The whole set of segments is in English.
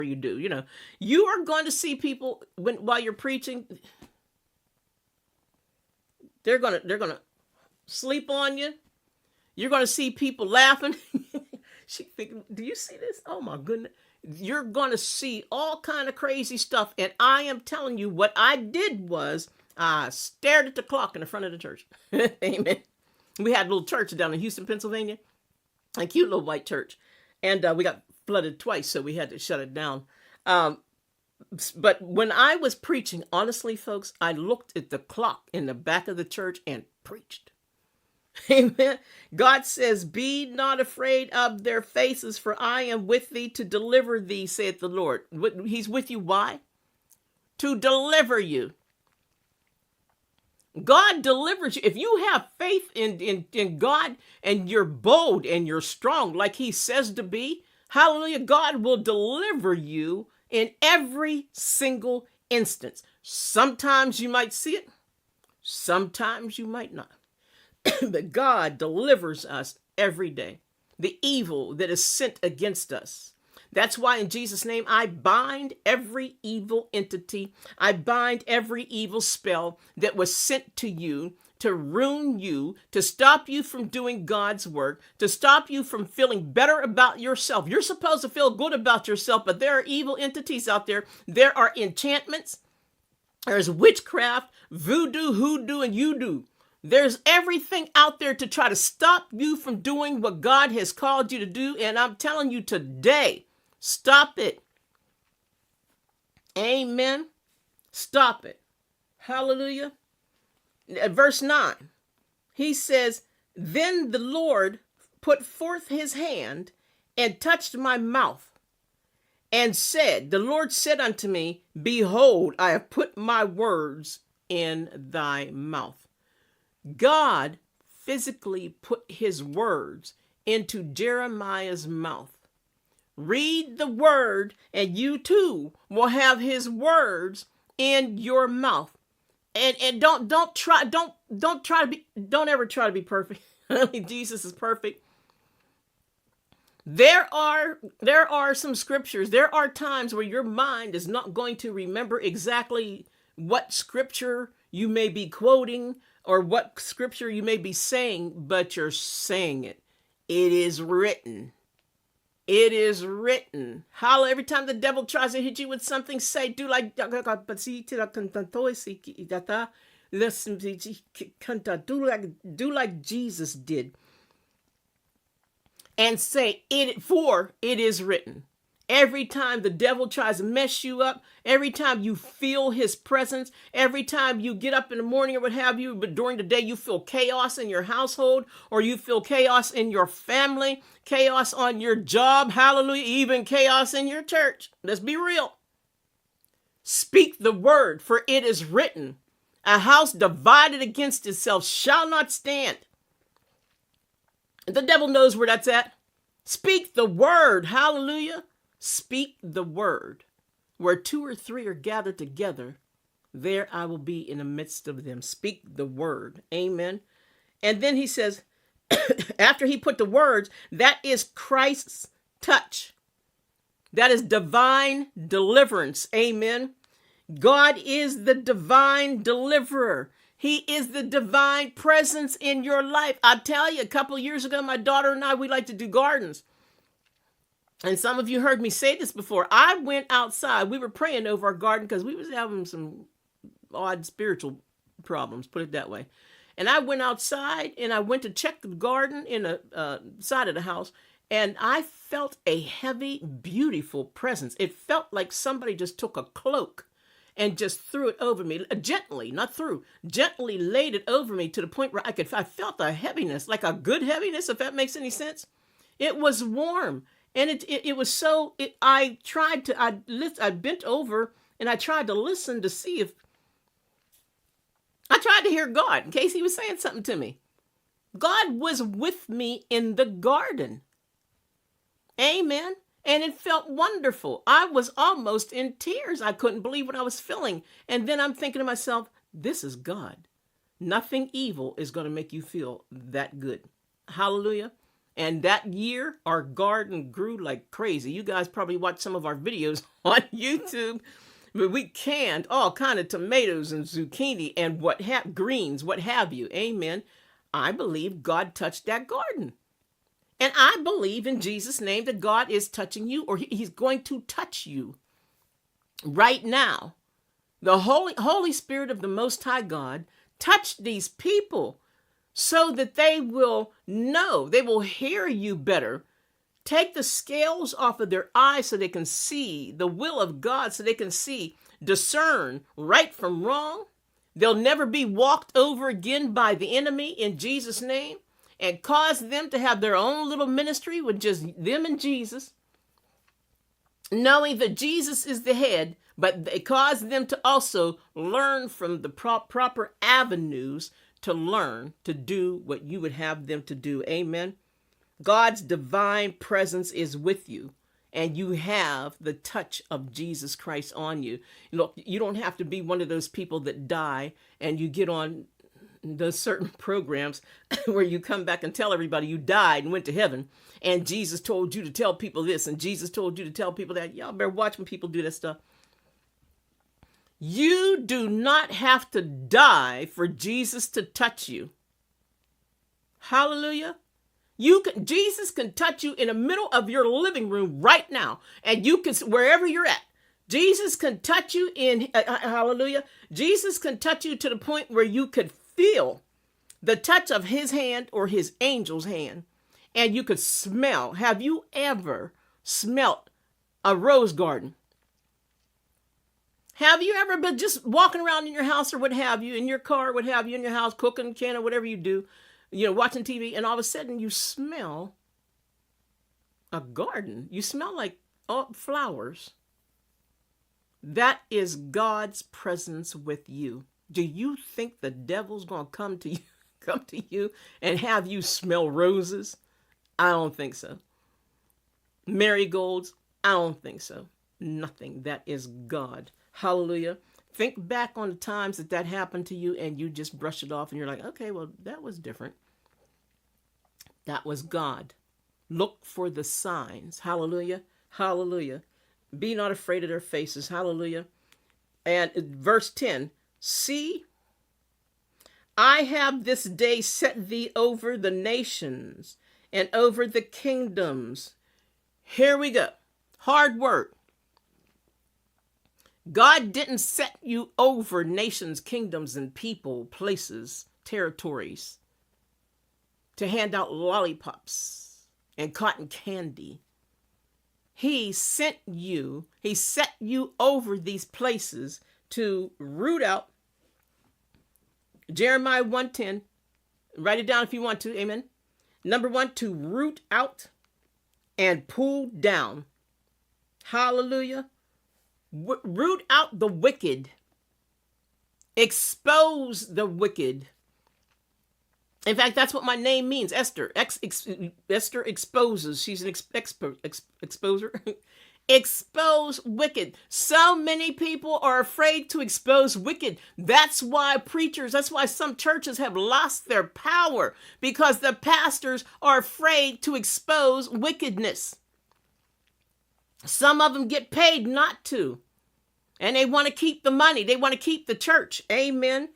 you do. You are going to see people while you're preaching. They're gonna sleep on you. You're gonna see people laughing. She thinking, do you see this? Oh my goodness. You're gonna see all kind of crazy stuff. And I am telling you, what I did was I stared at the clock in the front of the church. Amen. We had a little church down in Houston, Pennsylvania. A cute little white church. And we got flooded twice, so we had to shut it down. But when I was preaching, honestly, folks, I looked at the clock in the back of the church and preached. Amen. God says, be not afraid of their faces, for I am with thee to deliver thee, saith the Lord. He's with you. Why? To deliver you. God delivers you. If you have faith in God and you're bold and you're strong like he says to be, hallelujah, God will deliver you in every single instance. Sometimes you might see it. Sometimes you might not. But God delivers us every day. The evil that is sent against us. That's why in Jesus' name, I bind every evil entity. I bind every evil spell that was sent to you to ruin you, to stop you from doing God's work, to stop you from feeling better about yourself. You're supposed to feel good about yourself, but there are evil entities out there. There are enchantments. There's witchcraft, voodoo, hoodoo, and you-do. There's everything out there to try to stop you from doing what God has called you to do. And I'm telling you today, stop it. Amen. Stop it. Hallelujah. Verse 9, he says, then the Lord put forth his hand and touched my mouth and said, the Lord said unto me, behold, I have put my words in thy mouth. God physically put his words into Jeremiah's mouth. Read the word and you too will have his words in your mouth. And don't ever try to be perfect. Jesus is perfect. There are some scriptures. There are times where your mind is not going to remember exactly what scripture you may be quoting or what scripture you may be saying, but you're saying it. It is written. It is written. How every time the devil tries to hit you with something, say, do like Jesus did. And say, for it is written. Every time the devil tries to mess you up, every time you feel his presence, every time you get up in the morning or what have you, but during the day you feel chaos in your household or you feel chaos in your family, chaos on your job, hallelujah, even chaos in your church. Let's be real. Speak the word, for it is written, a house divided against itself shall not stand. The devil knows where that's at. Speak the word, hallelujah. Speak the word. Where 2 or 3 are gathered together, there I will be in the midst of them. Speak the word. Amen. And then he says, after he put the words, that is Christ's touch. That is divine deliverance. Amen. God is the divine deliverer. He is the divine presence in your life. I tell you, a couple of years ago, my daughter and I, we like to do gardens. And some of you heard me say this before. I went outside. We were praying over our garden because we was having some odd spiritual problems, put it that way. And I went outside and I went to check the garden in the side of the house. And I felt a heavy, beautiful presence. It felt like somebody just took a cloak and just threw it over me, gently, not through, gently laid it over me to the point where I felt a heaviness, like a good heaviness, if that makes any sense. It was warm. And it was so, I bent over and I tried to listen to see if, I tried to hear God in case he was saying something to me. God was with me in the garden. Amen. And it felt wonderful. I was almost in tears. I couldn't believe what I was feeling. And then I'm thinking to myself, this is God. Nothing evil is going to make you feel that good. Hallelujah. And that year, our garden grew like crazy. You guys probably watched some of our videos on YouTube. But we canned all kind of tomatoes and zucchini and greens, what have you. Amen. I believe God touched that garden. And I believe in Jesus' name that God is touching you, or he's going to touch you right now. The Holy Spirit of the Most High God touched these people so that they will know, they will hear you better. Take the scales off of their eyes so they can see the will of God, so they can discern right from wrong. They'll never be walked over again by the enemy in Jesus' name, and cause them to have their own little ministry with just them and Jesus, knowing that Jesus is the head, but it caused them to also learn from the proper avenues to learn to do what you would have them to do. Amen. God's divine presence is with you, and you have the touch of Jesus Christ on you. Look, you don't have to be one of those people that die and you get on those certain programs where you come back and tell everybody you died and went to heaven, and Jesus told you to tell people this, and Jesus told you to tell people that. Y'all better watch when people do that stuff. You do not have to die for Jesus to touch you. Hallelujah. Jesus can touch you in the middle of your living room right now, and you can, wherever you're at, Jesus can touch you in, hallelujah. Jesus can touch you to the point where you could feel the touch of his hand or his angel's hand, and you could smell. Have you ever smelt a rose garden? Have you ever been just walking around in your house or what have you, in your car, what have you, in your house, cooking, canning, whatever you do, watching TV, and all of a sudden you smell a garden. You smell like flowers. That is God's presence with you. Do you think the devil's going to come to you and have you smell roses? I don't think so. Marigolds? I don't think so. Nothing. That is God. Hallelujah. Think back on the times that happened to you and you just brush it off and you're like, okay, well, that was different. That was God. Look for the signs. Hallelujah. Hallelujah. Be not afraid of their faces. Hallelujah. And verse 10, see, I have this day set thee over the nations and over the kingdoms. Here we go. Hard word. God didn't set you over nations, kingdoms, and people, places, territories to hand out lollipops and cotton candy. He set you over these places to root out. Jeremiah 1:10. Write it down if you want to. Amen. Number 1, to root out and pull down. Hallelujah. Root out the wicked. Expose the wicked. In fact, that's what my name means, Esther. Esther exposes. She's an exposer. Expose wicked. So many people are afraid to expose wicked. That's why that's why some churches have lost their power, because the pastors are afraid to expose wickedness. Some of them get paid not to, and they want to keep the money. They want to keep the church. Amen.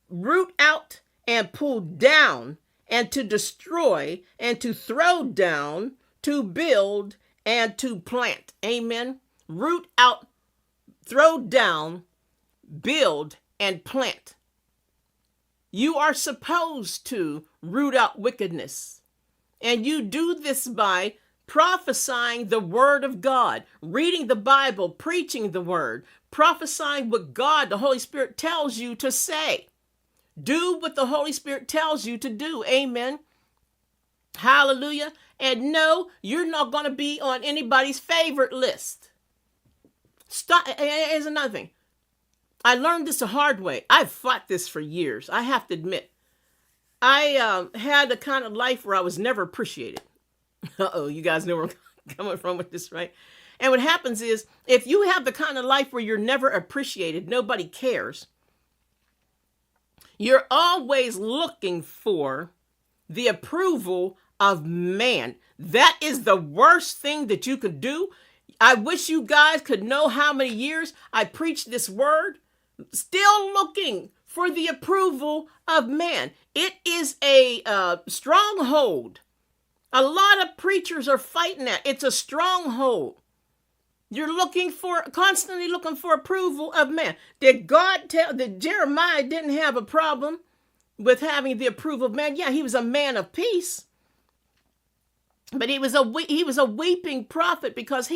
Root out and pull down, and to destroy, and to throw down, to build, and to plant. Amen. Root out, throw down, build, and plant. You are supposed to root out wickedness. And you do this by prophesying the word of God, reading the Bible, preaching the word, prophesying what God, the Holy Spirit, tells you to say. Do what the Holy Spirit tells you to do. Amen. Hallelujah. And no, you're not going to be on anybody's favorite list. Stop. Here's another thing. I learned this the hard way. I've fought this for years. I have to admit. I had a kind of life where I was never appreciated. Uh-oh, you guys know where I'm coming from with this, right? And what happens is, if you have the kind of life where you're never appreciated, nobody cares, you're always looking for the approval of man. That is the worst thing that you could do. I wish you guys could know how many years I preached this word, still looking for the approval of man. It is a stronghold. A lot of preachers are fighting that. It's a stronghold. You're constantly looking for approval of man. Did God tell that Jeremiah didn't have a problem with having the approval of man? Yeah, he was a man of peace. But he was a weeping prophet because he